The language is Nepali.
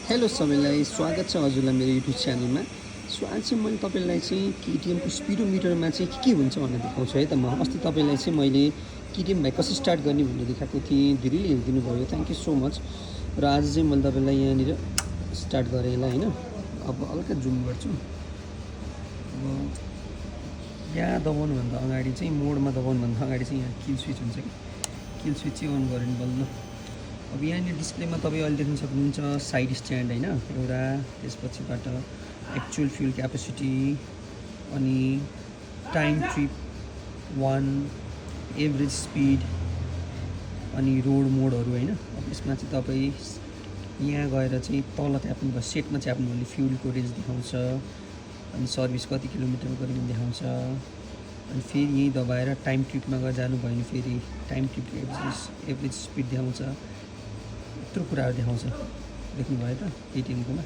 हेलो सबैलाई स्वागत छ हजुरलाई मेरो युट्युब च्यानलमा। सो आज चाहिँ मैले तपाईँलाई चाहिँ केटिएमको स्पिडोमिटरमा चाहिँ के हुन्छ भनेर देखाउँछु है त। म अस्ति तपाईँलाई चाहिँ मैले केटिएम बाइक कसरी स्टार्ट गर्ने भनेर देखाएको थिएँ, धेरैले हेरिदिनु भयो, थ्याङ्क यू सो मच। र आज चाहिँ मैले तपाईँलाई यहाँनिर स्टार्ट गरेँ यसलाई होइन। अब हल्का जुम गर्छु। अब यहाँ दबाउनुभन्दा अगाडि चाहिँ मोडमा दबाउनुभन्दा अगाडि चाहिँ यहाँ किल स्विच हुन्छ कि किल स्विच चाहिँ अन गऱ्यो भने बल्ल। अब यहाँनिर डिस्प्लेमा तपाईँ अहिले देख्न सक्नुहुन्छ साइड स्ट्यान्ड होइन एउटा, त्यसपछिबाट एक्चुअल फ्युल क्यापेसिटी, अनि टाइम ट्रिप 1, एभरेज स्पिड, अनि रोड मोडहरू होइन। अब यसमा चाहिँ तपाईँ यहाँ गएर चाहिँ तल ट्याप्नु भयो, सेटमा च्याप्नु भने फ्युलको रेन्ज देखाउँछ, अनि सर्भिस कति किलोमिटर गऱ्यो भने देखाउँछ, अनि फेरि यहीँ दबाएर टाइम ट्रिपमा गएर जानुभयो भने फेरि टाइम ट्रिप एभरेज स्पिड देखाउँछ, यत्रो कुराहरू देखाउँछ। देख्नुभयो त केटिएमकोमा।